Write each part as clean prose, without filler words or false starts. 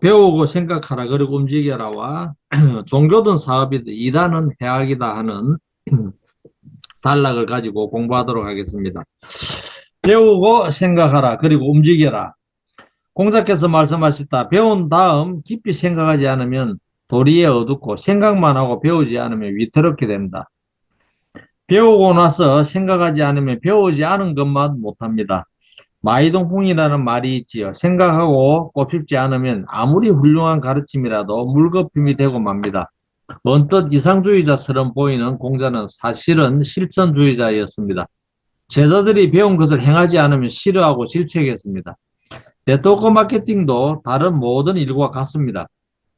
배우고 생각하라 그리고 움직여라와 종교든 사업이든 이단은 해악이다 하는 단락을 가지고 공부하도록 하겠습니다. 배우고 생각하라 그리고 움직여라. 공자께서 말씀하셨다. 배운 다음 깊이 생각하지 않으면 도리에 어둡고 생각만 하고 배우지 않으면 위태롭게 된다. 배우고 나서 생각하지 않으면 배우지 않은 것만 못합니다. 마이동풍이라는 말이 있지요. 생각하고 꼽힙지 않으면 아무리 훌륭한 가르침이라도 물거품이 되고 맙니다. 언뜻 이상주의자처럼 보이는 공자는 사실은 실천주의자였습니다. 제자들이 배운 것을 행하지 않으면 싫어하고 질책했습니다. 네트워크 마케팅도 다른 모든 일과 같습니다.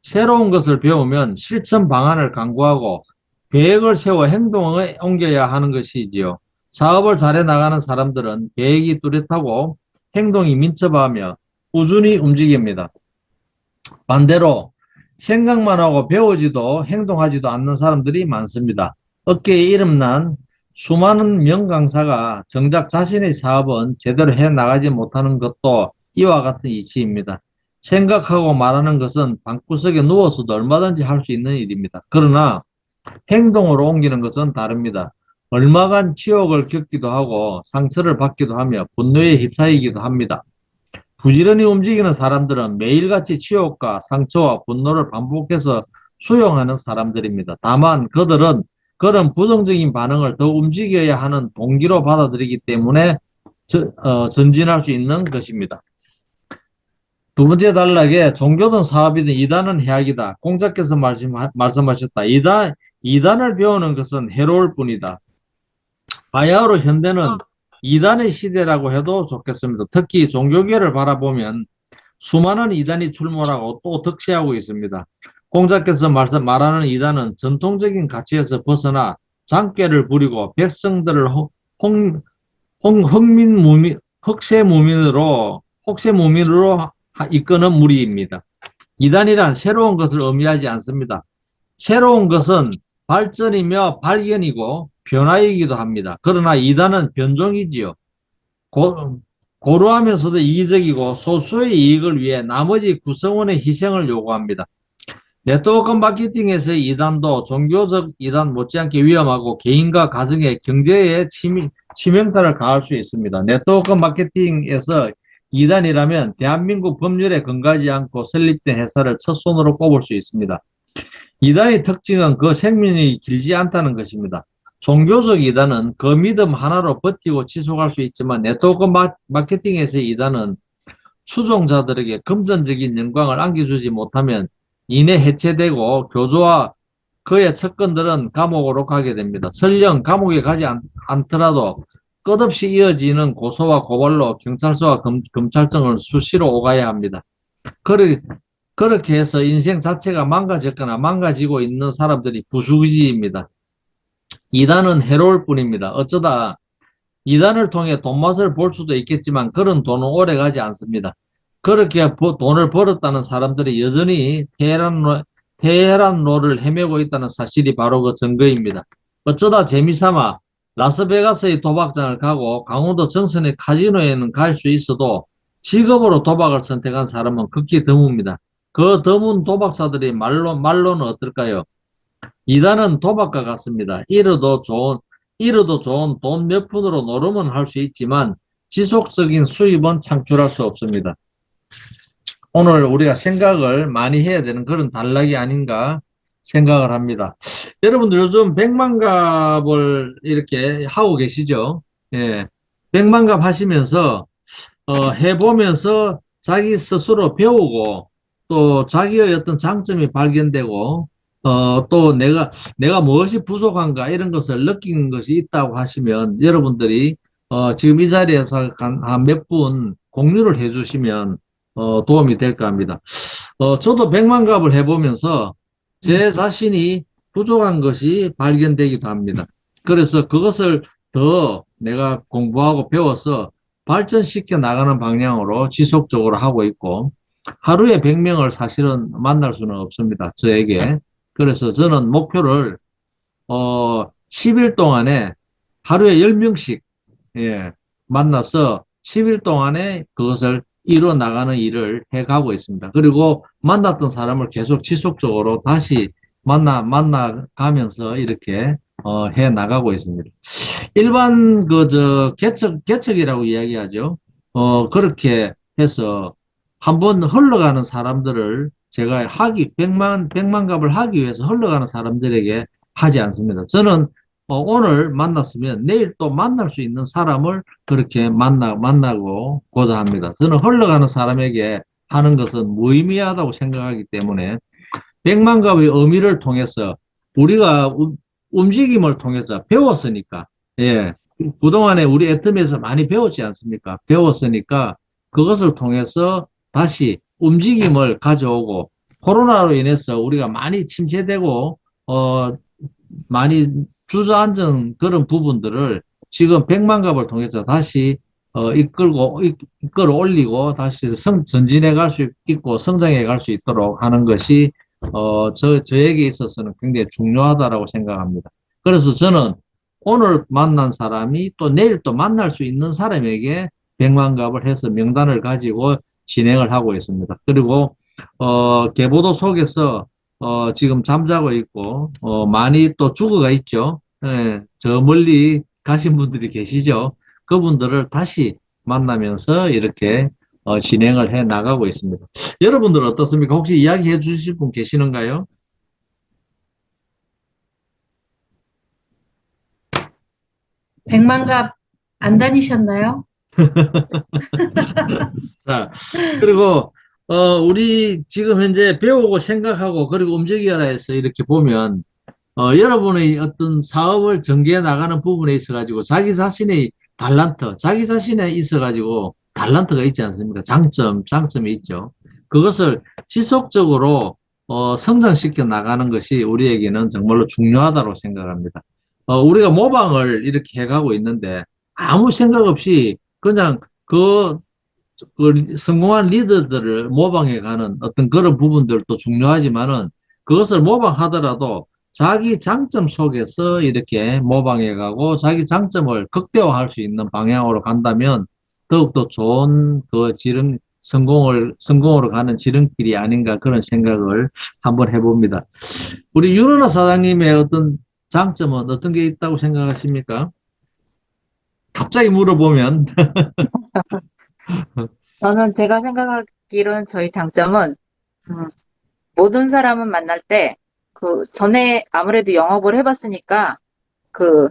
새로운 것을 배우면 실천 방안을 강구하고 계획을 세워 행동에 옮겨야 하는 것이지요. 사업을 잘해 나가는 사람들은 계획이 뚜렷하고 행동이 민첩하며 꾸준히 움직입니다. 반대로 생각만 하고 배우지도 행동하지도 않는 사람들이 많습니다. 업계에 이름난 수많은 명강사가 정작 자신의 사업은 제대로 해 나가지 못하는 것도 이와 같은 이치입니다. 생각하고 말하는 것은 방구석에 누워서도 얼마든지 할 수 있는 일입니다. 그러나 행동으로 옮기는 것은 다릅니다. 얼마간 치욕을 겪기도 하고 상처를 받기도 하며 분노에 휩싸이기도 합니다. 부지런히 움직이는 사람들은 매일같이 치욕과 상처와 분노를 반복해서 수용하는 사람들입니다. 다만 그들은 그런 부정적인 반응을 더 움직여야 하는 동기로 받아들이기 때문에 전진할 수 있는 것입니다. 두 번째 단락에 종교든 사업이든 이단은 해악이다. 공자께서 말씀하셨다. 이단을 배우는 것은 해로울 뿐이다. 바야흐로 현대는 이단의 시대라고 해도 좋겠습니다. 특히 종교계를 바라보면 수많은 이단이 출몰하고 또 득세하고 있습니다. 공자께서 말하는 이단은 전통적인 가치에서 벗어나 장깨를 부리고 백성들을 혹세무민으로 이끄는 무리입니다. 이단이란 새로운 것을 의미하지 않습니다. 새로운 것은 발전이며 발견이고 변화이기도 합니다. 그러나 이단은 변종이지요. 고루하면서도 이기적이고 소수의 이익을 위해 나머지 구성원의 희생을 요구합니다. 네트워크 마케팅에서의 이단도 종교적 이단 못지않게 위험하고 개인과 가정의 경제에 치명타를 가할 수 있습니다. 네트워크 마케팅에서 이단이라면 대한민국 법률에 근거하지 않고 설립된 회사를 첫 손으로 꼽을 수 있습니다. 이단의 특징은 그 생명이 길지 않다는 것입니다. 종교적 이단은 그 믿음 하나로 버티고 지속할 수 있지만 네트워크 마케팅에서의 이단은 추종자들에게 금전적인 영광을 안겨주지 못하면 이내 해체되고 교주와 그의 측근들은 감옥으로 가게 됩니다. 설령 감옥에 가지 않더라도 끝없이 이어지는 고소와 고발로 경찰서와 검찰청을 수시로 오가야 합니다. 그렇게 해서 인생 자체가 망가졌거나 망가지고 있는 사람들이 부수지입니다. 이단은 해로울 뿐입니다. 어쩌다 이단을 통해 돈맛을 볼 수도 있겠지만 그런 돈은 오래가지 않습니다. 그렇게 돈을 벌었다는 사람들이 여전히 테헤란로를 헤매고 있다는 사실이 바로 그 증거입니다. 어쩌다 재미삼아 라스베가스의 도박장을 가고 강원도 정선의 카지노에는 갈 수 있어도 직업으로 도박을 선택한 사람은 극히 드뭅니다. 그 드문 도박사들이 말로는 어떨까요? 이단은 도박과 같습니다. 잃어도 좋은 돈 몇 푼으로 노름은 할 수 있지만 지속적인 수입은 창출할 수 없습니다. 오늘 우리가 생각을 많이 해야 되는 그런 단락이 아닌가 생각을 합니다. 여러분들 요즘 백만갑을 이렇게 하고 계시죠? 예. 백만갑 하시면서 해보면서 자기 스스로 배우고 또 자기의 어떤 장점이 발견되고 또 내가 무엇이 부족한가 이런 것을 느낀 것이 있다고 하시면 여러분들이 지금 이 자리에서 한 몇 분 공유를 해주시면 도움이 될까 합니다. 저도 백만갑을 해보면서 제 자신이 부족한 것이 발견되기도 합니다. 그래서 그것을 더 내가 공부하고 배워서 발전시켜 나가는 방향으로 지속적으로 하고 있고 하루에 100명을 사실은 만날 수는 없습니다. 저에게. 그래서 저는 목표를 10일 동안에 하루에 10명씩 예, 만나서 10일 동안에 그것을 이뤄 나가는 일을 해가고 있습니다. 그리고 만났던 사람을 계속 지속적으로 다시 만나가면서 이렇게 해 나가고 있습니다. 일반 개척이라고 이야기하죠. 그렇게 해서 한번 흘러가는 사람들을 제가 백만갑을 하기 위해서 흘러가는 사람들에게 하지 않습니다. 저는 오늘 만났으면 내일 또 만날 수 있는 사람을 그렇게 만나고자 합니다. 저는 흘러가는 사람에게 하는 것은 무의미하다고 생각하기 때문에 백만갑의 의미를 통해서 우리가 움직임을 통해서 배웠으니까, 예, 그동안에 우리 애터미에서 많이 배웠지 않습니까? 배웠으니까 그것을 통해서 다시 움직임을 가져오고 코로나로 인해서 우리가 많이 침체되고 많이 주저앉은 그런 부분들을 지금 백만갑을 통해서 다시 이끌어 올리고 다시 전진해 갈 수 있고 성장해 갈 수 있도록 하는 것이 저에게 있어서는 굉장히 중요하다라고 생각합니다. 그래서 저는 오늘 만난 사람이 또 내일 또 만날 수 있는 사람에게 백만갑을 해서 명단을 가지고 진행을 하고 있습니다. 그리고 계보도 속에서 지금 잠자고 있고 많이 또 죽어가 있죠. 예, 저 멀리 가신 분들이 계시죠. 그분들을 다시 만나면서 이렇게 진행을 해 나가고 있습니다. 여러분들 어떻습니까? 혹시 이야기해 주실 분 계시는가요? 백만갑 안 다니셨나요? 자, 그리고 우리 지금 현재 배우고 생각하고 그리고 움직여라 해서 이렇게 보면 여러분의 어떤 사업을 전개해 나가는 부분에 있어 가지고 자기 자신의 자기 자신에 있어 가지고 달란트가 있지 않습니까? 장점이 있죠. 그것을 지속적으로 성장시켜 나가는 것이 우리에게는 정말로 중요하다고 생각합니다. 우리가 모방을 이렇게 해가고 있는데 아무 생각 없이 그냥 그 성공한 리더들을 모방해가는 어떤 그런 부분들도 중요하지만은 그것을 모방하더라도 자기 장점 속에서 이렇게 모방해가고 자기 장점을 극대화할 수 있는 방향으로 간다면 더욱더 좋은 성공으로 가는 지름길이 아닌가 그런 생각을 한번 해봅니다. 우리 윤은아 사장님의 어떤 장점은 어떤 게 있다고 생각하십니까? 갑자기 물어보면, 저는 제가 생각하기로는 저희 장점은 음, 모든 사람을 만날 때 그 전에 아무래도 영업을 해봤으니까 그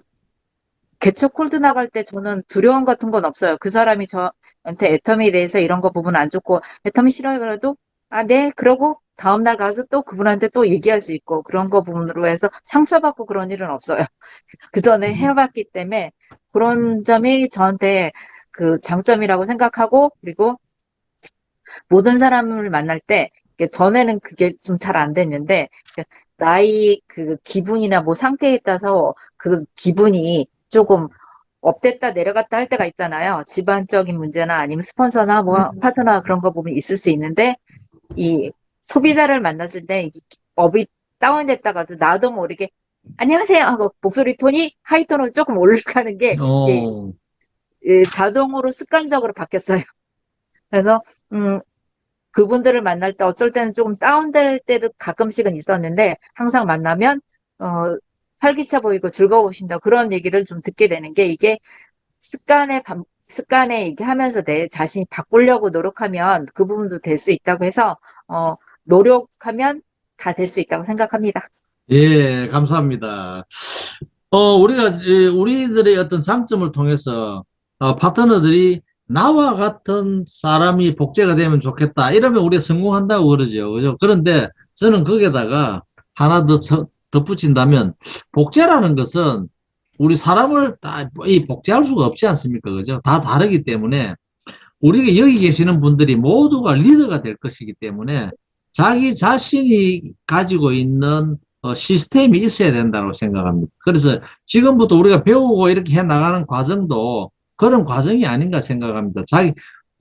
개척 콜드 나갈 때 저는 두려움 같은 건 없어요. 그 사람이 저한테 애터미에 대해서 이런 거 부분 안 좋고 애터미 싫어요 그래도 아, 네. 그러고 다음날 가서 또 그분한테 또 얘기할 수 있고 그런 거 부분으로 해서 상처받고 그런 일은 없어요. 그 전에 해봤기 때문에 그런 점이 저한테 그 장점이라고 생각하고 그리고 모든 사람을 만날 때 전에는 그게 좀 잘 안 됐는데 나의 그 기분이나 뭐 상태에 따라서 그 기분이 조금 업됐다 내려갔다 할 때가 있잖아요. 집안적인 문제나 아니면 스폰서나 뭐 파트너 그런 거 보면 있을 수 있는데 이 소비자를 만났을 때 업이 다운됐다가도 나도 모르게 안녕하세요 하고 목소리 톤이 하이톤으로 조금 올라가는 게 이게 어, 자동으로 습관적으로 바뀌었어요. 그래서 그분들을 만날 때 어쩔 때는 조금 다운될 때도 가끔씩은 있었는데 항상 만나면 어, 활기차 보이고 즐거우신다 그런 얘기를 좀 듣게 되는 게 이게 습관에 이게 하면서 내 자신이 바꾸려고 노력하면 그 부분도 될 수 있다고 해서 노력하면 다 될 수 있다고 생각합니다. 예, 감사합니다. 우리들의 어떤 장점을 통해서, 파트너들이 나와 같은 사람이 복제가 되면 좋겠다. 이러면 우리가 성공한다고 그러죠. 그죠? 그런데 저는 거기에다가 하나 더 덧붙인다면, 복제라는 것은 우리 사람을 이 복제할 수가 없지 않습니까? 그죠? 다 다르기 때문에 우리가 여기 계시는 분들이 모두가 리더가 될 것이기 때문에 자기 자신이 가지고 있는 시스템이 있어야 된다고 생각합니다. 그래서 지금부터 우리가 배우고 이렇게 해 나가는 과정도 그런 과정이 아닌가 생각합니다.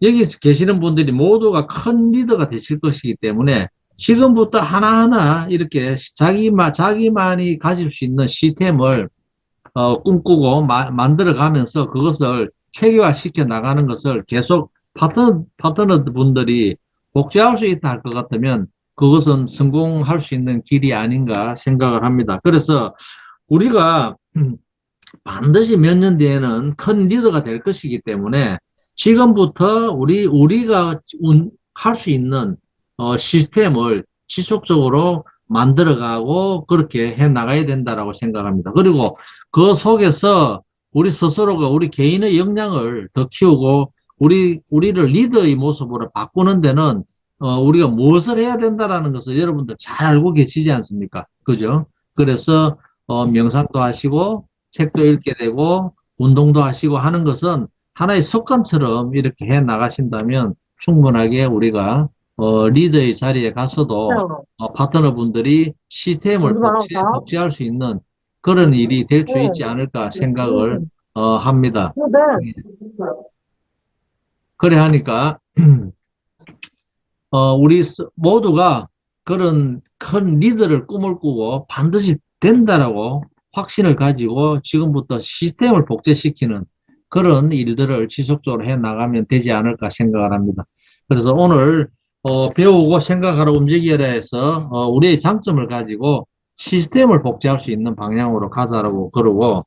여기 계시는 분들이 모두가 큰 리더가 되실 것이기 때문에 지금부터 하나하나 이렇게 자기만이 가질 수 있는 시스템을 꿈꾸고 만들어 가면서 그것을 체계화 시켜 나가는 것을 계속 파트너 분들이 복제할 수 있다 할 것 같으면 그것은 성공할 수 있는 길이 아닌가 생각을 합니다. 그래서 우리가 반드시 몇 년 뒤에는 큰 리더가 될 것이기 때문에 지금부터 우리가 할 수 있는 시스템을 지속적으로 만들어가고 그렇게 해 나가야 된다라고 생각합니다. 그리고 그 속에서 우리 스스로가 우리 개인의 역량을 더 키우고 우리를 리더의 모습으로 바꾸는 데는 우리가 무엇을 해야 된다라는 것을 여러분들 잘 알고 계시지 않습니까? 그죠? 그래서 명상도 하시고 책도 읽게 되고 운동도 하시고 하는 것은 하나의 습관처럼 이렇게 해 나가신다면 충분하게 우리가 리더의 자리에 가서도 파트너분들이 시스템을 복제할 수 있는 그런 일이 될 수 있지 않을까 생각을 합니다. 그래 하니까 우리 모두가 그런 큰 리더를 꿈을 꾸고 반드시 된다라고 확신을 가지고 지금부터 시스템을 복제시키는 그런 일들을 지속적으로 해 나가면 되지 않을까 생각을 합니다. 그래서 오늘 배우고 생각하러 움직여라 해서 우리의 장점을 가지고 시스템을 복제할 수 있는 방향으로 가자라고 그러고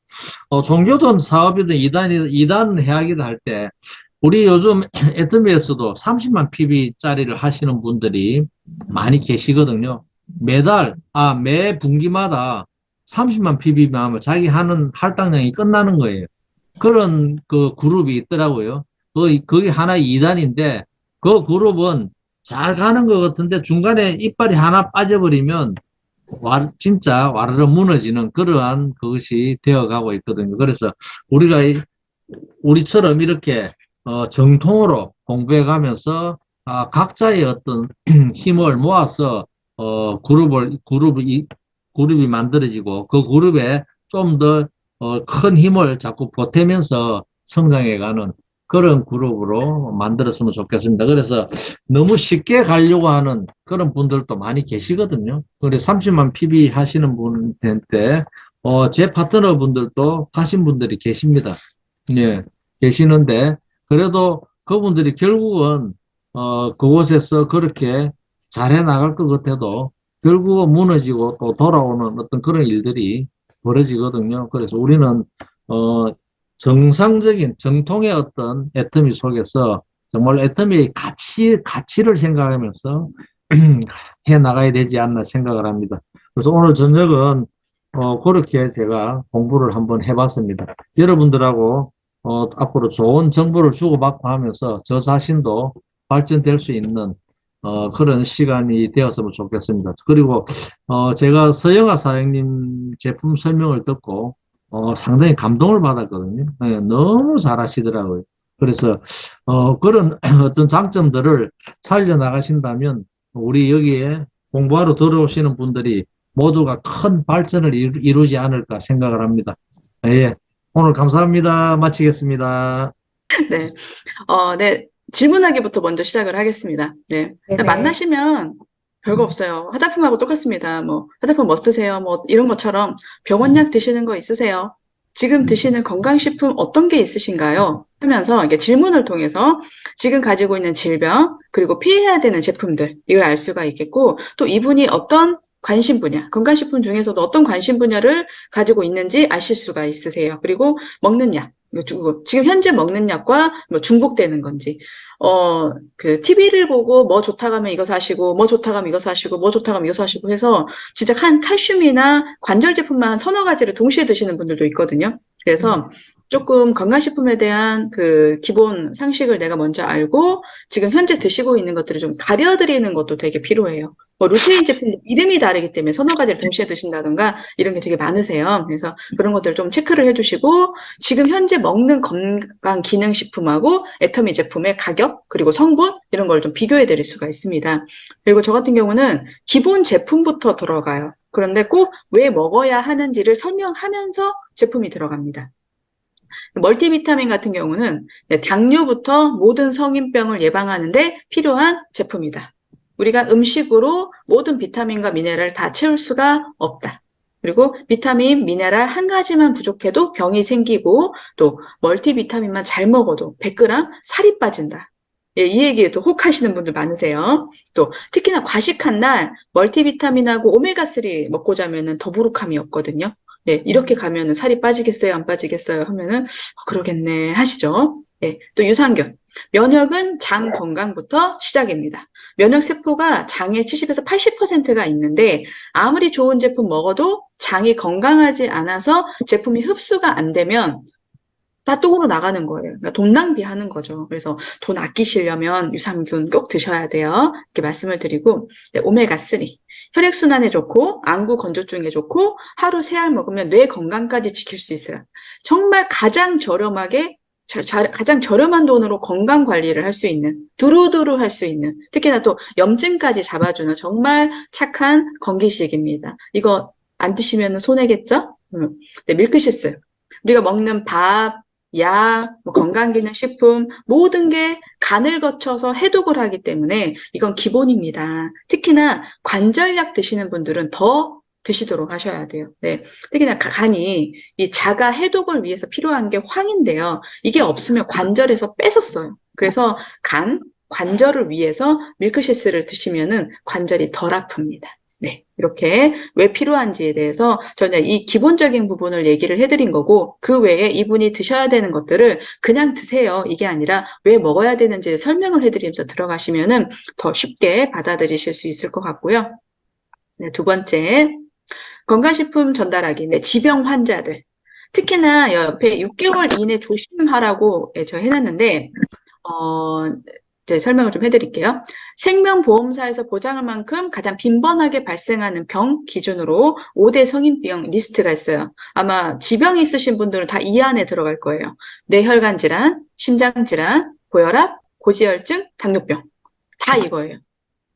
종교든 사업이든 이단 해야기도 할 때 우리 요즘 애터미에서도 30만 PB짜리를 하시는 분들이 많이 계시거든요. 매 분기마다 30만 PB만 하면 자기 하는 할당량이 끝나는 거예요. 그런 그 그룹이 있더라고요. 그게 하나의 2단인데 그 그룹은 잘 가는 것 같은데 중간에 이빨이 하나 빠져버리면 진짜 와르르 무너지는 그러한 그것이 되어가고 있거든요. 그래서 우리처럼 이렇게 정통으로 공부해 가면서 각자의 어떤 힘을 모아서 그룹이 만들어지고 그 그룹에 좀 더 큰 힘을 자꾸 보태면서 성장해가는 그런 그룹으로 만들었으면 좋겠습니다. 그래서 너무 쉽게 가려고 하는 그런 분들도 많이 계시거든요. 그래서 30만 PB 하시는 분한테 제 파트너 분들도 가신 분들이 계십니다. 예, 계시는데 그래도 그분들이 결국은 그곳에서 그렇게 잘해 나갈 것 같아도 결국은 무너지고 또 돌아오는 어떤 그런 일들이 벌어지거든요. 그래서 우리는 정상적인 정통의 어떤 애터미 속에서 정말 애터미의 가치를 생각하면서 해 나가야 되지 않나 생각을 합니다. 그래서 오늘 저녁은 그렇게 제가 공부를 한번 해봤습니다. 여러분들하고 앞으로 좋은 정보를 주고받고 하면서 저 자신도 발전될 수 있는 그런 시간이 되었으면 좋겠습니다. 그리고 제가 서영아 사장님 제품 설명을 듣고 상당히 감동을 받았거든요. 네, 너무 잘하시더라고요. 그래서 그런 어떤 장점들을 살려나가신다면 우리 여기에 공부하러 들어오시는 분들이 모두가 큰 발전을 이루지 않을까 생각을 합니다. 예. 오늘 감사합니다. 마치겠습니다. 네. 네. 질문하기부터 먼저 시작을 하겠습니다. 네. 네네. 만나시면 별거 없어요. 화장품하고 똑같습니다. 뭐, 화장품 뭐 쓰세요? 뭐, 이런 것처럼 병원약 드시는 거 있으세요? 지금 드시는 건강식품 어떤 게 있으신가요? 하면서 이게 질문을 통해서 지금 가지고 있는 질병, 그리고 피해야 되는 제품들, 이걸 알 수가 있겠고, 또 이분이 어떤 관심 분야, 건강식품 중에서도 어떤 관심 분야를 가지고 있는지 아실 수가 있으세요. 그리고 먹는 약, 지금 현재 먹는 약과 뭐 중복되는 건지, TV를 보고 뭐 좋다고 하면 이거 사시고, 뭐 좋다고 하면 이거 사시고, 뭐 좋다고 하면 이거 사시고 해서 진짜 한 칼슘이나 관절 제품만 한 서너 가지를 동시에 드시는 분들도 있거든요. 그래서 조금 건강식품에 대한 그 기본 상식을 내가 먼저 알고 지금 현재 드시고 있는 것들을 좀 가려드리는 것도 되게 필요해요. 뭐 루테인 제품 이름이 다르기 때문에 서너 가지를 동시에 드신다던가 이런 게 되게 많으세요. 그래서 그런 것들 좀 체크를 해주시고 지금 현재 먹는 건강 기능 식품하고 애터미 제품의 가격 그리고 성분 이런 걸 좀 비교해 드릴 수가 있습니다. 그리고 저 같은 경우는 기본 제품부터 들어가요. 그런데 꼭 왜 먹어야 하는지를 설명하면서 제품이 들어갑니다. 멀티비타민 같은 경우는 당뇨부터 모든 성인병을 예방하는데 필요한 제품이다. 우리가 음식으로 모든 비타민과 미네랄을 다 채울 수가 없다. 그리고 비타민, 미네랄 한 가지만 부족해도 병이 생기고 또 멀티비타민만 잘 먹어도 100g 살이 빠진다. 예, 이 얘기에 또 혹하시는 분들 많으세요. 또 특히나 과식한 날 멀티비타민하고 오메가3 먹고 자면은 더부룩함이 없거든요. 예, 이렇게 가면은 살이 빠지겠어요, 안 빠지겠어요 하면은 그러겠네 하시죠. 예, 또 유산균. 면역은 장 건강부터 시작입니다. 면역 세포가 장의 70에서 80%가 있는데 아무리 좋은 제품 먹어도 장이 건강하지 않아서 제품이 흡수가 안 되면 따뚱으로 나가는 거예요. 그러니까 돈 낭비하는 거죠. 그래서 돈 아끼시려면 유산균 꼭 드셔야 돼요. 이렇게 말씀을 드리고, 네, 오메가3. 혈액순환에 좋고, 안구 건조증에 좋고, 하루 3알 먹으면 뇌 건강까지 지킬 수 있어요. 정말 가장 저렴하게, 가장 저렴한 돈으로 건강 관리를 할 수 있는, 두루두루 할 수 있는, 특히나 또 염증까지 잡아주는 정말 착한 건기식입니다. 이거 안 드시면 손해겠죠? 네, 밀크시스. 우리가 먹는 밥, 약, 뭐 건강기능식품 모든 게 간을 거쳐서 해독을 하기 때문에 이건 기본입니다. 특히나 관절약 드시는 분들은 더 드시도록 하셔야 돼요. 네. 특히나 간이 이 자가 해독을 위해서 필요한 게 황인데요. 이게 없으면 관절에서 뺏었어요. 그래서 관절을 위해서 밀크시스를 드시면은 관절이 덜 아픕니다. 네, 이렇게 왜 필요한지에 대해서 저는 이 기본적인 부분을 얘기를 해드린 거고 그 외에 이분이 드셔야 되는 것들을 그냥 드세요. 이게 아니라 왜 먹어야 되는지 설명을 해드리면서 들어가시면은 더 쉽게 받아들이실 수 있을 것 같고요. 네, 두 번째, 건강식품 전달하기. 네, 지병 환자들. 특히나 옆에 6개월 이내 조심하라고 저 해놨는데 이제 설명을 좀 해드릴게요. 생명보험사에서 보장할 만큼 가장 빈번하게 발생하는 병 기준으로 5대 성인병 리스트가 있어요. 아마 지병이 있으신 분들은 다 이 안에 들어갈 거예요. 뇌혈관 질환, 심장 질환, 고혈압, 고지혈증, 당뇨병. 다 이거예요.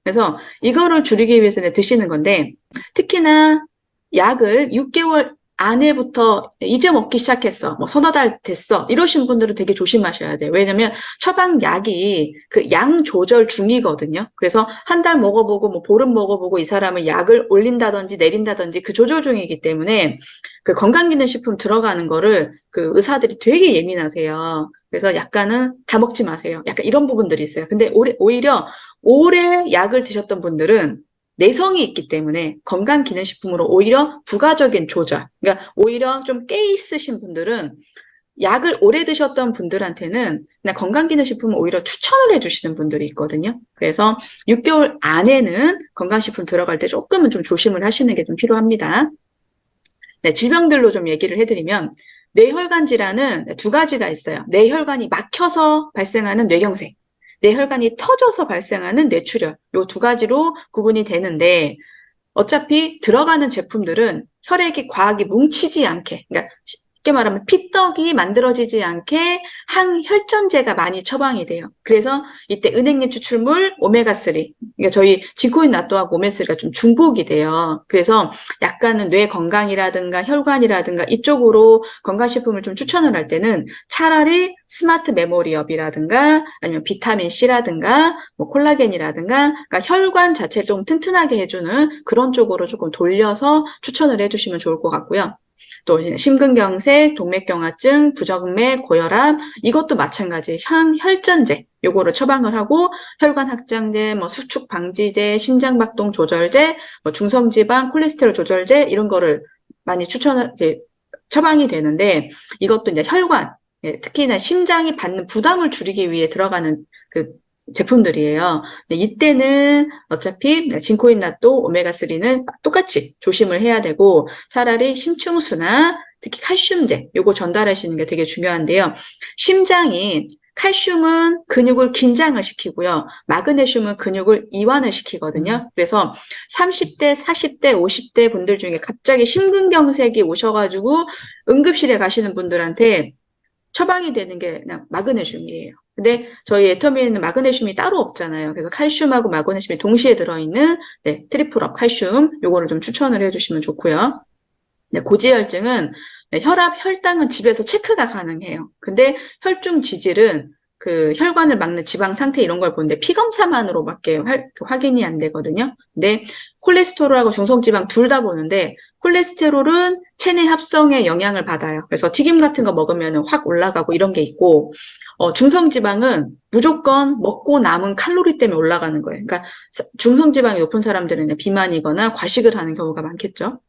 그래서 이거를 줄이기 위해서는 드시는 건데 특히나 약을 6개월 안에부터 이제 먹기 시작했어. 뭐 서너 달 됐어. 이러신 분들은 되게 조심하셔야 돼요. 왜냐면 처방약이 그 양 조절 중이거든요. 그래서 한 달 먹어보고 뭐 보름 먹어보고 이 사람은 약을 올린다든지 내린다든지 그 조절 중이기 때문에 그 건강기능식품 들어가는 거를 그 의사들이 되게 예민하세요. 그래서 약간은 다 먹지 마세요. 약간 이런 부분들이 있어요. 근데 오히려 오래 약을 드셨던 분들은 내성이 있기 때문에 건강기능식품으로 오히려 부가적인 조절, 그러니까 오히려 좀 깨 있으신 분들은 약을 오래 드셨던 분들한테는 그냥 건강기능식품을 오히려 추천을 해주시는 분들이 있거든요. 그래서 6개월 안에는 건강식품 들어갈 때 조금은 좀 조심을 하시는 게 좀 필요합니다. 네, 질병들로 좀 얘기를 해드리면 뇌혈관 질환은 두 가지가 있어요. 뇌혈관이 막혀서 발생하는 뇌경색. 뇌혈관이 터져서 발생하는 뇌출혈. 요 두 가지로 구분이 되는데 어차피 들어가는 제품들은 혈액이 과하게 뭉치지 않게, 그러니까 쉽게 말하면 피떡이 만들어지지 않게 항혈전제가 많이 처방이 돼요. 그래서 이때 은행잎 추출물 오메가3, 그러니까 저희 진코인 나또하고 오메가3가 좀 중복이 돼요. 그래서 약간은 뇌 건강이라든가 혈관이라든가 이쪽으로 건강식품을 좀 추천을 할 때는 차라리 스마트 메모리업이라든가 아니면 비타민 C라든가 뭐 콜라겐이라든가 그러니까 혈관 자체를 좀 튼튼하게 해주는 그런 쪽으로 조금 돌려서 추천을 해주시면 좋을 것 같고요. 또 심근경색, 동맥경화증, 부정맥, 고혈압 이것도 마찬가지 항혈전제 요거를 처방을 하고 혈관 확장제, 뭐 수축 방지제, 심장박동 조절제, 뭐 중성지방, 콜레스테롤 조절제 이런 거를 많이 추천을 처방이 되는데 이것도 이제 혈관 특히나 심장이 받는 부담을 줄이기 위해 들어가는 그 제품들이에요. 이때는 어차피 진코인낫또 오메가3는 똑같이 조심을 해야 되고 차라리 심층수나 특히 칼슘제 요거 전달하시는 게 되게 중요한데요. 심장이 칼슘은 근육을 긴장을 시키고요. 마그네슘은 근육을 이완을 시키거든요. 그래서 30대, 40대, 50대 분들 중에 갑자기 심근경색이 오셔가지고 응급실에 가시는 분들한테 처방이 되는 게 그냥 마그네슘이에요. 근데 저희 애터미에는 마그네슘이 따로 없잖아요. 그래서 칼슘하고 마그네슘이 동시에 들어있는 트리플업 칼슘 요거를 좀 추천을 해주시면 좋고요. 고지혈증은 혈압, 혈당은 집에서 체크가 가능해요. 근데 혈중 지질은 그 혈관을 막는 지방 상태 이런 걸 보는데 피검사만으로밖에 확인이 안 되거든요. 근데 콜레스테롤하고 중성지방 둘 다 보는데 콜레스테롤은 체내 합성에 영향을 받아요. 그래서 튀김 같은 거 먹으면 확 올라가고 이런 게 있고, 중성지방은 무조건 먹고 남은 칼로리 때문에 올라가는 거예요. 그러니까 중성지방이 높은 사람들은 그냥 비만이거나 과식을 하는 경우가 많겠죠.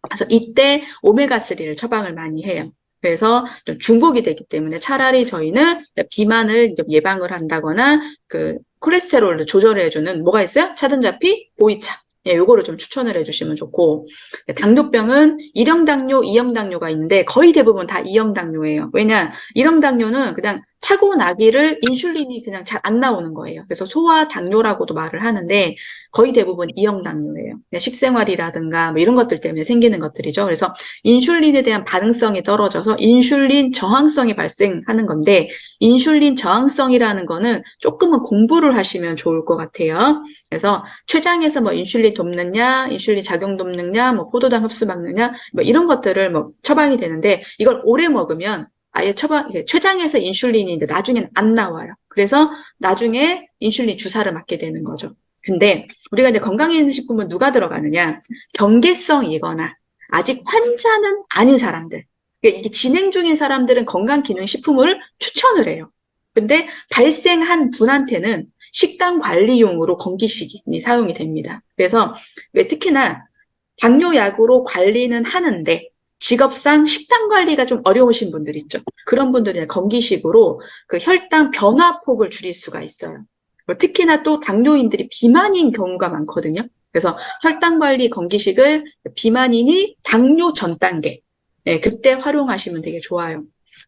그래서 이때 오메가3를 처방을 많이 해요. 그래서 좀 중복이 되기 때문에 차라리 저희는 비만을 예방을 한다거나 그 콜레스테롤을 조절해주는 뭐가 있어요? 차전자피, 보이차. 예, 요거를 좀 추천을 해주시면 좋고, 당뇨병은 1형 당뇨, 2형 당뇨가 있는데 거의 대부분 다 2형 당뇨예요. 왜냐, 1형 당뇨는 그냥 타고나기를 인슐린이 그냥 잘 안 나오는 거예요. 그래서 소아 당뇨라고도 말을 하는데 거의 대부분 2형 당뇨예요. 식생활이라든가 뭐 이런 것들 때문에 생기는 것들이죠. 그래서 인슐린에 대한 반응성이 떨어져서 인슐린 저항성이 발생하는 건데, 인슐린 저항성이라는 거는 조금은 공부를 하시면 좋을 것 같아요. 그래서 췌장에서 뭐 인슐린 돕느냐, 인슐린 작용 돕느냐, 뭐 포도당 흡수 막느냐, 뭐 이런 것들을 뭐 처방이 되는데, 이걸 오래 먹으면 아예 췌장에서 인슐린이 이제 나중에는 안 나와요. 그래서 나중에 인슐린 주사를 맞게 되는 거죠. 근데 우리가 이제 건강기능식품은 누가 들어가느냐? 경계성이거나 아직 환자는 아닌 사람들. 그러니까 이게 진행 중인 사람들은 건강기능식품을 추천을 해요. 근데 발생한 분한테는 식단 관리용으로 건기식이 사용이 됩니다. 그래서 특히나 당뇨약으로 관리는 하는데 직업상 식단 관리가 좀 어려우신 분들 있죠. 그런 분들은 건기식으로 그 혈당 변화폭을 줄일 수가 있어요. 특히나 또 당뇨인들이 비만인 경우가 많거든요. 그래서 혈당 관리 건기식을 비만인이 당뇨 전 단계, 네, 그때 활용하시면 되게 좋아요.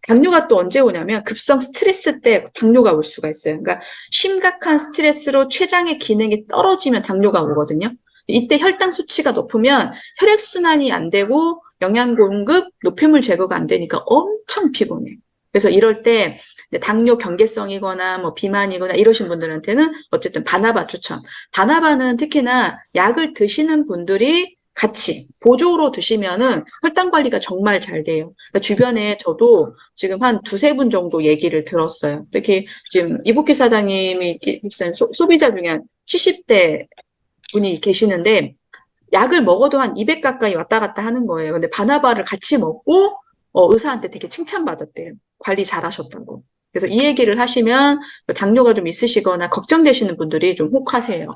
당뇨가 또 언제 오냐면 급성 스트레스 때 당뇨가 올 수가 있어요. 그러니까 심각한 스트레스로 췌장의 기능이 떨어지면 당뇨가 오거든요. 이때 혈당 수치가 높으면 혈액순환이 안 되고 영양 공급, 노폐물 제거가 안 되니까 엄청 피곤해. 그래서 이럴 때 당뇨 경계성이거나 뭐 비만이거나 이러신 분들한테는 어쨌든 바나바 추천. 바나바는 특히나 약을 드시는 분들이 같이 보조로 드시면은 혈당 관리가 정말 잘 돼요. 그러니까 주변에 저도 지금 한 두세 분 정도 얘기를 들었어요. 특히 지금 이복희 사장님이 소비자 중에 한 70대 분이 계시는데 약을 먹어도 한 200 가까이 왔다 갔다 하는 거예요. 근데 바나바를 같이 먹고 의사한테 되게 칭찬받았대요. 관리 잘하셨다고. 그래서 이 얘기를 하시면 당뇨가 좀 있으시거나 걱정되시는 분들이 좀 혹하세요.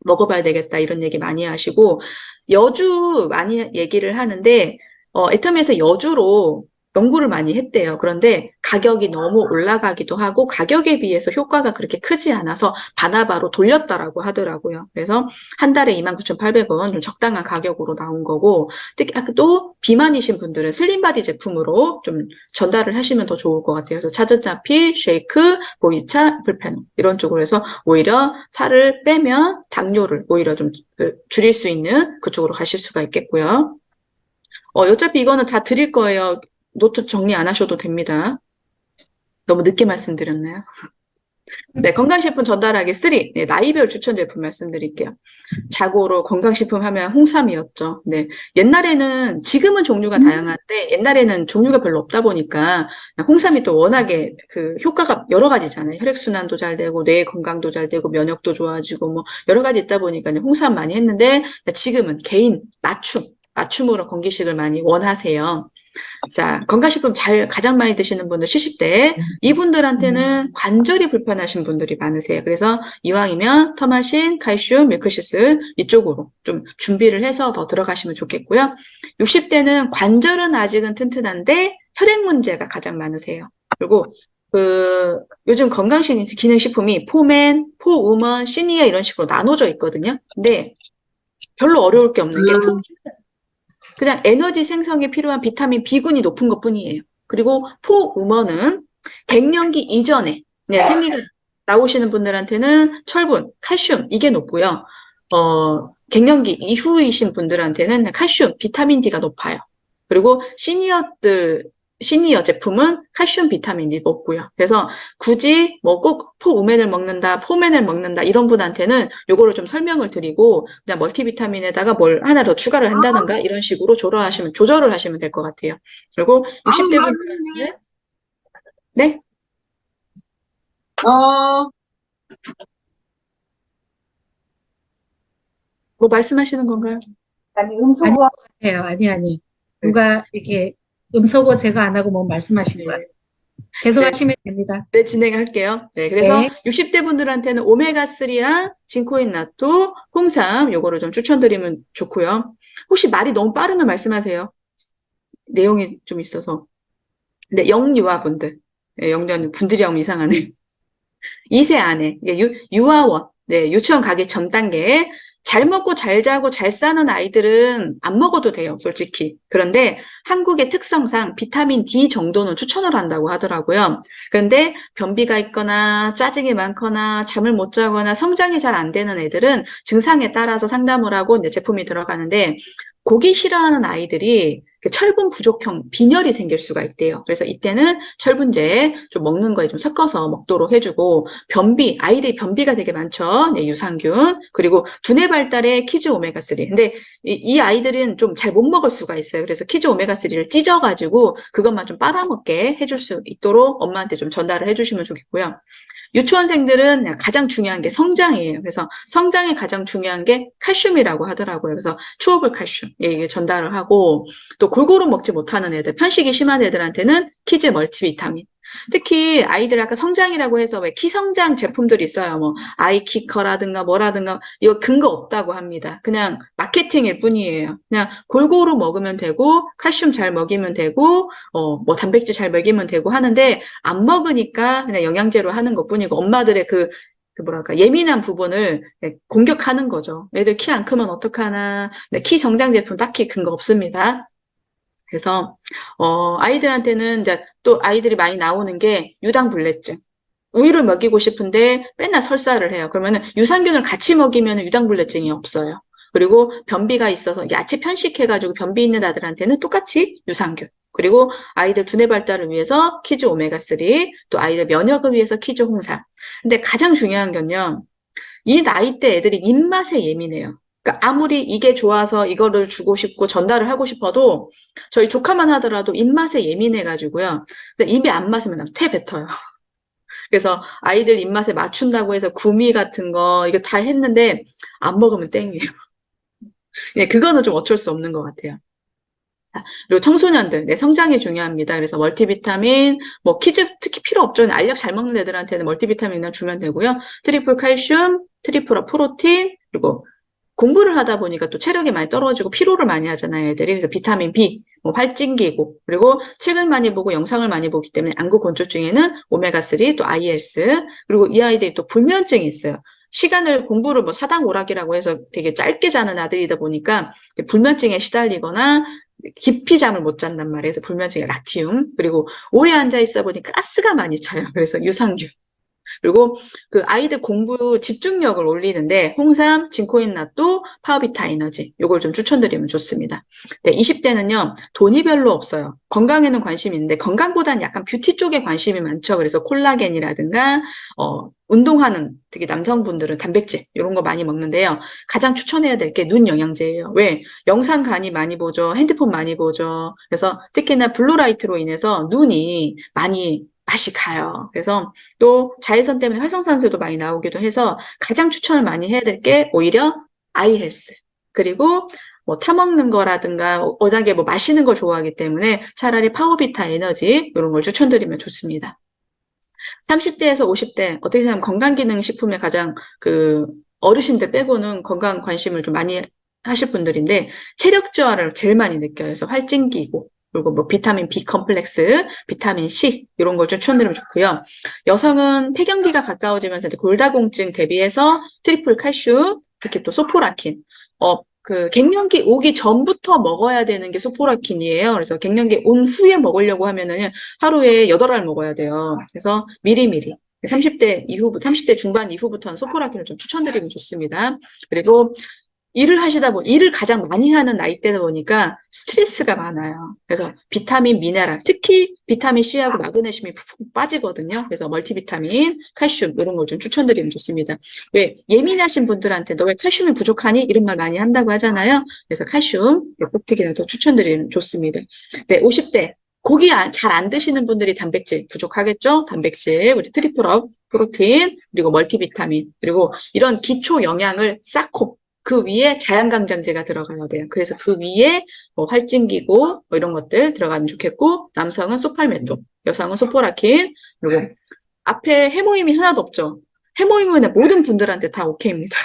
먹어봐야 되겠다 이런 얘기 많이 하시고, 여주 많이 얘기를 하는데 애터미에서 여주로 연구를 많이 했대요. 그런데 가격이 너무 올라가기도 하고 가격에 비해서 효과가 그렇게 크지 않아서 바나바로 돌렸다라고 하더라고요. 그래서 한 달에 29,800원 좀 적당한 가격으로 나온 거고, 특히 또 비만이신 분들은 슬림바디 제품으로 좀 전달을 하시면 더 좋을 것 같아요. 그래서 차전자피, 쉐이크, 보이차, 불페놀 이런 쪽으로 해서 오히려 살을 빼면 당뇨를 오히려 좀 줄일 수 있는 그쪽으로 가실 수가 있겠고요. 어차피 이거는 다 드릴 거예요. 노트 정리 안 하셔도 됩니다. 너무 늦게 말씀드렸나요? 네, 건강식품 전달하기 3. 네, 나이별 추천 제품 말씀드릴게요. 자고로 건강식품 하면 홍삼이었죠. 네, 옛날에는, 지금은 종류가 다양한데, 옛날에는 종류가 별로 없다 보니까, 홍삼이 또 워낙에 그 효과가 여러 가지잖아요. 혈액순환도 잘 되고, 뇌 건강도 잘 되고, 면역도 좋아지고, 뭐, 여러 가지 있다 보니까 홍삼 많이 했는데, 지금은 개인 맞춤으로 건기식을 많이 원하세요. 자, 건강식품 가장 많이 드시는 분들 70대, 이분들한테는 관절이 불편하신 분들이 많으세요. 그래서 이왕이면 터마신, 칼슘, 밀크시슬 이쪽으로 좀 준비를 해서 더 들어가시면 좋겠고요. 60대는 관절은 아직은 튼튼한데 혈액 문제가 가장 많으세요. 그리고 요즘 건강기능식품이 포맨, 포우먼, 시니어 이런 식으로 나눠져 있거든요. 근데 별로 어려울 게 없는 게 그냥 에너지 생성에 필요한 비타민 B군이 높은 것 뿐이에요. 그리고 포우먼은 갱년기 이전에 생리가 나오시는 분들한테는 철분, 칼슘 이게 높고요. 갱년기 이후이신 분들한테는 칼슘, 비타민 D가 높아요. 그리고 시니어 제품은 칼슘, 비타민 D 높고요. 그래서 굳이 뭐 꼭 포우맨을 먹는다, 포맨을 먹는다 이런 분한테는 요거를 좀 설명을 드리고 그냥 멀티비타민에다가 뭘 하나 더 추가를 한다던가 이런 식으로 조절을 하시면 될 것 같아요. 그리고 60대 분들한테 네? 뭐 말씀하시는 건가요? 아니, 음소거 같아요. 아니. 누가 이렇게 음소거 제거 안 하고 뭐 말씀하신 거예요. 계속 네. 하시면 됩니다. 네, 진행할게요. 네, 그래서 네. 60대 분들한테는 오메가3랑 진코인 나토, 홍삼 요거를 좀 추천드리면 좋고요. 혹시 말이 너무 빠르면 말씀하세요. 내용이 좀 있어서. 네, 영유아분들. 네, 영유아 분들이 하면 이상하네. 2세 안에 유아원, 네, 유치원 가기 전 단계에 잘 먹고 잘 자고 잘 사는 아이들은 안 먹어도 돼요, 솔직히. 그런데 한국의 특성상 비타민 D 정도는 추천을 한다고 하더라고요. 그런데 변비가 있거나 짜증이 많거나 잠을 못 자거나 성장이 잘 안 되는 애들은 증상에 따라서 상담을 하고 이제 제품이 들어가는데 고기 싫어하는 아이들이 철분 부족형 빈혈이 생길 수가 있대요. 그래서 이때는 철분제 좀 먹는 거에 좀 섞어서 먹도록 해주고 변비, 아이들이 변비가 되게 많죠. 네, 유산균 그리고 두뇌 발달에 키즈 오메가3. 근데 이 아이들은 좀 잘 못 먹을 수가 있어요. 그래서 키즈 오메가3를 찢어가지고 그것만 좀 빨아먹게 해줄 수 있도록 엄마한테 좀 전달을 해주시면 좋겠고요. 유치원생들은 가장 중요한 게 성장이에요. 그래서 성장에 가장 중요한 게 칼슘이라고 하더라고요. 그래서 추어블 칼슘 이게 전달을 하고 또 골고루 먹지 못하는 애들, 편식이 심한 애들한테는 키즈 멀티비타민. 특히 아이들 아까 성장이라고 해서 왜 키성장 제품들이 있어요. 뭐 아이키커라든가 뭐라든가 이거 근거 없다고 합니다. 그냥 마케팅일 뿐이에요. 그냥 골고루 먹으면 되고 칼슘 잘 먹이면 되고 뭐 단백질 잘 먹이면 되고 하는데 안 먹으니까 그냥 영양제로 하는 것뿐이고 엄마들의 그 뭐랄까 예민한 부분을 공격하는 거죠. 애들 키 안 크면 어떡하나. 네, 키 정장 제품 딱히 근거 없습니다. 그래서 아이들한테는 이제 또 아이들이 많이 나오는 게 유당불내증. 우유를 먹이고 싶은데 맨날 설사를 해요. 그러면은 유산균을 같이 먹이면 유당불내증이 없어요. 그리고 변비가 있어서 야채 편식해가지고 변비 있는 아들한테는 똑같이 유산균. 그리고 아이들 두뇌 발달을 위해서 키즈 오메가3, 또 아이들 면역을 위해서 키즈 홍삼. 근데 가장 중요한 건요. 이 나이 때 애들이 입맛에 예민해요. 그러니까 아무리 이게 좋아서 이거를 주고 싶고 전달을 하고 싶어도 저희 조카만 하더라도 입맛에 예민해가지고요. 근데 입에 안 맞으면 퇴 뱉어요. 그래서 아이들 입맛에 맞춘다고 해서 구미 같은 거 이거 다 했는데 안 먹으면 땡이에요. 네, 그거는 좀 어쩔 수 없는 것 같아요. 그리고 청소년들, 네, 성장이 중요합니다. 그래서 멀티비타민, 뭐 키즈 특히 필요 없죠. 알약 잘 먹는 애들한테는 멀티비타민이나 주면 되고요. 트리플 칼슘, 트리플 프로틴, 그리고 공부를 하다 보니까 또 체력이 많이 떨어지고 피로를 많이 하잖아요, 애들이. 그래서 비타민 B, 뭐 활진기고, 그리고 책을 많이 보고 영상을 많이 보기 때문에 안구 건조증에는 오메가3, 또 ILS, 그리고 이 아이들이 또 불면증이 있어요. 시간을 공부를 뭐 사당 오락이라고 해서 되게 짧게 자는 아들이다 보니까 불면증에 시달리거나 깊이 잠을 못 잔단 말이에요. 그래서 불면증에 라티움, 그리고 오래 앉아 있어 보니 가스가 많이 차요. 그래서 유산균. 그리고 그 아이들 공부 집중력을 올리는데 홍삼, 진코인낫도, 파워비타 에너지 요걸 좀 추천드리면 좋습니다. 네, 20대는요 돈이 별로 없어요. 건강에는 관심이 있는데 건강보다는 약간 뷰티 쪽에 관심이 많죠. 그래서 콜라겐이라든가 운동하는 특히 남성분들은 단백질 이런 거 많이 먹는데요. 가장 추천해야 될 게 눈 영양제예요. 왜? 영상 강의 많이 보죠. 핸드폰 많이 보죠. 그래서 특히나 블루라이트로 인해서 눈이 많이 맛이 가요. 그래서 또 자외선 때문에 활성산소도 많이 나오기도 해서 가장 추천을 많이 해야 될 게 오히려 아이 헬스. 그리고 뭐 타먹는 거라든가 워낙에 뭐 마시는 걸 좋아하기 때문에 차라리 파워비타 에너지 이런 걸 추천드리면 좋습니다. 30대에서 50대 어떻게 생각하면 건강기능식품에 가장 그 어르신들 빼고는 건강 관심을 좀 많이 하실 분들인데 체력 저하를 제일 많이 느껴요. 그래서 활진기고 그리고 뭐 비타민 B 컴플렉스, 비타민 C 이런 걸 좀 추천드리면 좋고요. 여성은 폐경기가 가까워지면서 이제 골다공증 대비해서 트리플 칼슘, 특히 또 소포라킨, 그 갱년기 오기 전부터 먹어야 되는 게 소포라킨이에요. 그래서 갱년기 온 후에 먹으려고 하면은 하루에 8알 먹어야 돼요. 그래서 미리미리 30대 이후, 30대 중반 이후부터는 소포라킨을 좀 추천드리면 좋습니다. 그리고 일을 가장 많이 하는 나이대다 보니까 스트레스가 많아요. 그래서 비타민, 미네랄, 특히 비타민 C하고 마그네슘이 푹푹 빠지거든요. 그래서 멀티비타민, 칼슘 이런 걸 좀 추천드리면 좋습니다. 왜? 예민하신 분들한테 너 왜 칼슘이 부족하니? 이런 말 많이 한다고 하잖아요. 그래서 칼슘 꼭 특히라도 추천드리면 좋습니다. 네, 50대 고기 잘 안 드시는 분들이 단백질 부족하겠죠? 단백질, 우리 트리플업, 프로틴, 그리고 멀티비타민, 그리고 이런 기초 영양을 쌓고 그 위에 자연강장제가 들어가야 돼요. 그래서 그 위에 뭐 활진기고 뭐 이런 것들 들어가면 좋겠고, 남성은 소팔메토, 여성은 소포라킨, 그리고 앞에 해모임이 하나도 없죠. 해모임은 모든 분들한테 다 오케이입니다.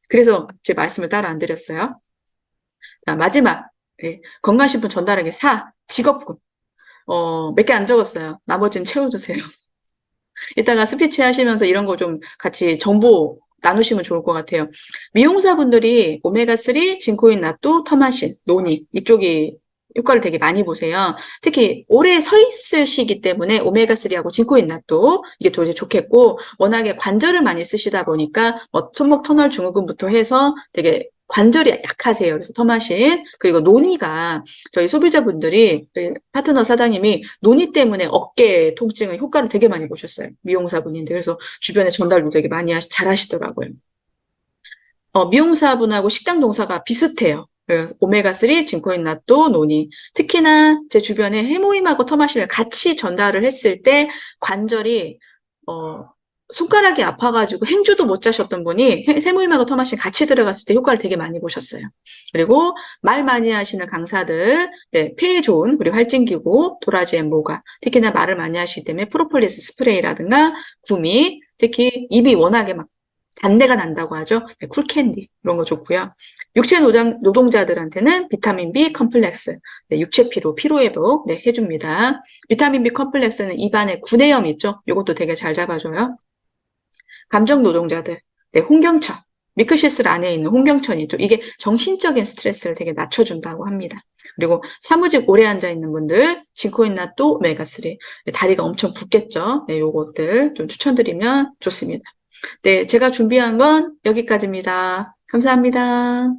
그래서 제 말씀을 따로 안 드렸어요. 자, 마지막 건강식품 전달하기 4, 직업군. 몇 개 안 적었어요. 나머지는 채워주세요. 이따가 스피치 하시면서 이런 거 좀 같이 정보 나누시면 좋을 것 같아요. 미용사분들이 오메가3, 진코인 나또, 터마신, 노니 이쪽이 효과를 되게 많이 보세요. 특히 오래 서 있으시기 때문에 오메가3하고 진코인 나또 이게 되게 좋겠고, 워낙에 관절을 많이 쓰시다 보니까 뭐 손목 터널 증후군부터 해서 되게 관절이 약하세요. 그래서 터마신, 그리고 노니가 저희 소비자분들이 파트너 사장님이 노니 때문에 어깨 통증의 효과를 되게 많이 보셨어요. 미용사분인데. 그래서 주변에 전달도 되게 많이 잘 하시더라고요. 미용사분하고 식당 동사가 비슷해요. 그래서 오메가3, 진코인 나또, 노니. 특히나 제 주변에 해모임하고 터마신을 같이 전달을 했을 때 관절이 손가락이 아파가지고 행주도 못 자셨던 분이 해모임하고 터마신 같이 들어갔을 때 효과를 되게 많이 보셨어요. 그리고 말 많이 하시는 강사들, 폐에 좋은 우리 활진기고 도라지 앤 모가, 특히나 말을 많이 하시기 때문에 프로폴리스 스프레이라든가 구미, 특히 입이 워낙에 막 단내가 난다고 하죠. 쿨캔디 이런 거 좋고요. 육체 노동자들한테는 비타민 B 컴플렉스, 육체 피로, 피로회복 해줍니다. 비타민 B 컴플렉스는 입안에 구내염 있죠. 이것도 되게 잘 잡아줘요. 감정 노동자들, 홍경천, 미크시슬 안에 있는 홍경천이죠. 이게 정신적인 스트레스를 되게 낮춰준다고 합니다. 그리고 사무직 오래 앉아 있는 분들, 진코인 나또 오메가3, 다리가 엄청 붓겠죠. 요것들 좀 추천드리면 좋습니다. 네, 제가 준비한 건 여기까지입니다. 감사합니다.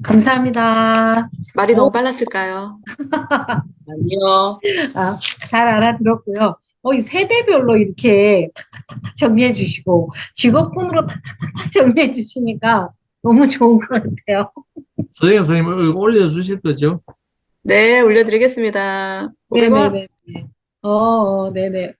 감사합니다. 말이 너무 빨랐을까요? 아니요. 잘 알아들었고요. 이 세대별로 이렇게 탁탁탁탁 정리해 주시고 직업군으로 탁탁탁탁 정리해 주시니까 너무 좋은 것 같아요. 서영 선생님 이거 올려주실 거죠? 네, 올려드리겠습니다. 500원? 네네네. 네네.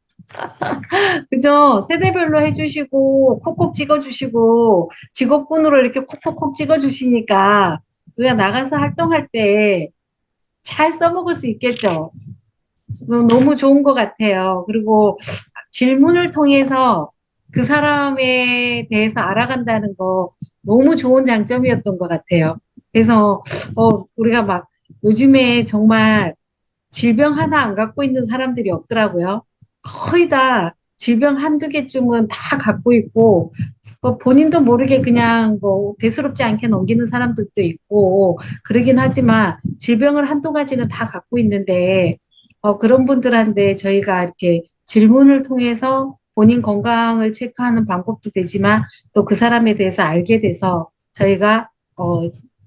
그죠? 세대별로 해주시고, 콕콕 찍어주시고, 직업군으로 이렇게 콕콕콕 찍어주시니까, 우리가 나가서 활동할 때 잘 써먹을 수 있겠죠? 너무 좋은 것 같아요. 그리고 질문을 통해서 그 사람에 대해서 알아간다는 거 너무 좋은 장점이었던 것 같아요. 그래서, 우리가 막 요즘에 정말 질병 하나 안 갖고 있는 사람들이 없더라고요. 거의 다 질병 한두 개쯤은 다 갖고 있고, 본인도 모르게 그냥 뭐 대수롭지 않게 넘기는 사람들도 있고, 그러긴 하지만 질병을 한두 가지는 다 갖고 있는데, 그런 분들한테 저희가 이렇게 질문을 통해서 본인 건강을 체크하는 방법도 되지만, 또 그 사람에 대해서 알게 돼서 저희가,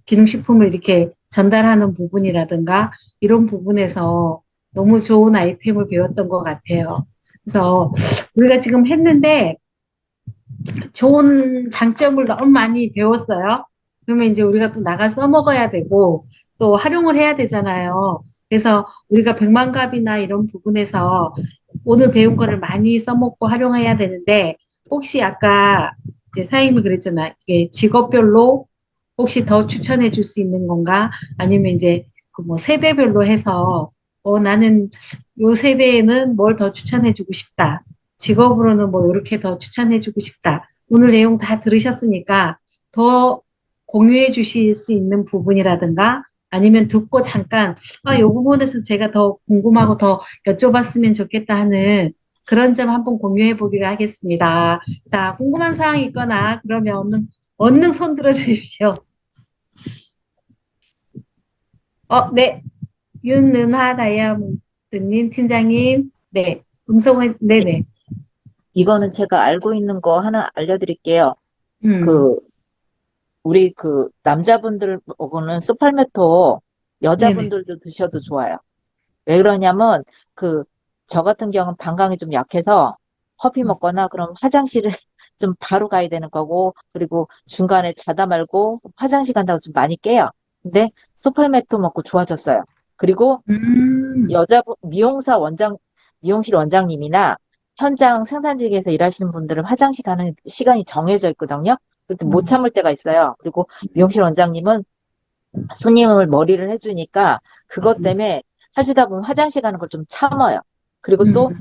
기능식품을 이렇게 전달하는 부분이라든가, 이런 부분에서 너무 좋은 아이템을 배웠던 것 같아요. 그래서 우리가 지금 했는데 좋은 장점을 너무 많이 배웠어요. 그러면 이제 우리가 또 나가 써먹어야 되고 또 활용을 해야 되잖아요. 그래서 우리가 백만갑이나 이런 부분에서 오늘 배운 거를 많이 써먹고 활용해야 되는데, 혹시 아까 이제 사장님이 그랬잖아요. 이게 직업별로 혹시 더 추천해 줄 수 있는 건가? 아니면 이제 그 뭐 세대별로 해서 나는 요 세대에는 뭘 더 추천해 주고 싶다. 직업으로는 뭐 이렇게 더 추천해 주고 싶다. 오늘 내용 다 들으셨으니까 더 공유해 주실 수 있는 부분이라든가 아니면 듣고 잠깐 요 부분에서 제가 더 궁금하고 더 여쭤봤으면 좋겠다 하는 그런 점 한번 공유해 보기로 하겠습니다. 자, 궁금한 사항이 있거나 그러면 얼른 손 들어 주십시오. 네. 윤은하 다이아몬드님, 팀장님, 네. 네네. 이거는 제가 알고 있는 거 하나 알려드릴게요. 우리 남자분들 먹는 소팔메토 여자분들도 드셔도 좋아요. 왜 그러냐면 저 같은 경우는 방광이 좀 약해서 커피 먹거나 그럼 화장실을 좀 바로 가야 되는 거고, 그리고 중간에 자다 말고 화장실 간다고 좀 많이 깨요. 근데 소팔메토 먹고 좋아졌어요. 그리고 미용실 원장님이나 현장 생산직에서 일하시는 분들은 화장실 가는 시간이 정해져 있거든요. 그때 못 참을 때가 있어요. 그리고 미용실 원장님은 손님을 머리를 해주니까 그것 때문에 하시다 보면 화장실 가는 걸 좀 참아요. 그리고 또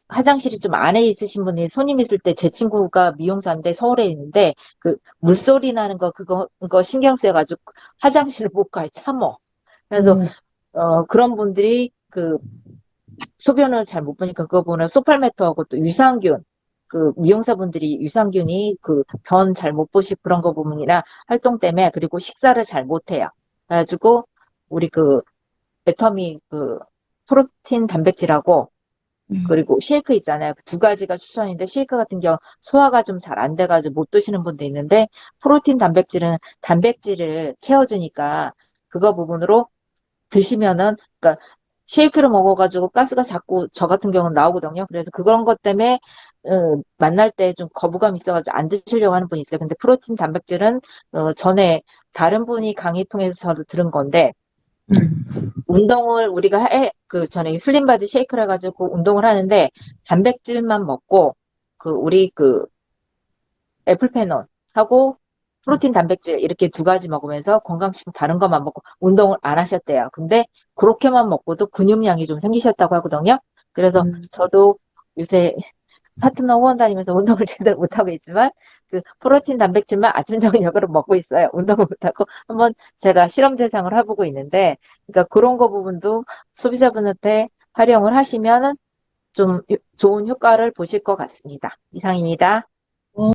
화장실이 좀 안에 있으신 분이 손님 있을 때 제 친구가 미용사인데 서울에 있는데 그 물소리 나는 거 그거 신경 쓰여가지고 화장실을 못 가요. 참어. 그래서 그런 분들이 그 소변을 잘 못 보니까 그거 보면 소팔메토하고 또 유산균 그 미용사분들이 유산균이 그 변 잘 못 보시고 그런 거 부분이나 활동 때문에 그리고 식사를 잘 못해요. 그래가지고 우리 그 애터미 그 프로틴 단백질하고 그리고 쉐이크 있잖아요. 그 두 가지가 추천인데 쉐이크 같은 경우 소화가 좀 잘 안 돼가지고 못 드시는 분도 있는데 프로틴 단백질은 단백질을 채워주니까 그거 부분으로 드시면은 그러니까 쉐이크를 먹어가지고 가스가 자꾸 저 같은 경우는 나오거든요. 그래서 그런 것 때문에 만날 때 좀 거부감 있어가지고 안 드시려고 하는 분이 있어요. 근데 프로틴 단백질은 전에 다른 분이 강의 통해서 저도 들은 건데 운동을 우리가 그 전에 슬림바디 쉐이크를 해가지고 운동을 하는데 단백질만 먹고 그 우리 그 애플페논 하고 프로틴 단백질 이렇게 두 가지 먹으면서 건강식품 다른 것만 먹고 운동을 안 하셨대요. 근데 그렇게만 먹고도 근육량이 좀 생기셨다고 하거든요. 그래서 저도 요새 파트너 후원 다니면서 운동을 제대로 못하고 있지만 그 프로틴 단백질만 아침 저녁으로 먹고 있어요. 운동을 못하고 한번 제가 실험 대상을 해보고 있는데 그러니까 그런 거 부분도 소비자분한테 활용을 하시면 좀 좋은 효과를 보실 것 같습니다. 이상입니다.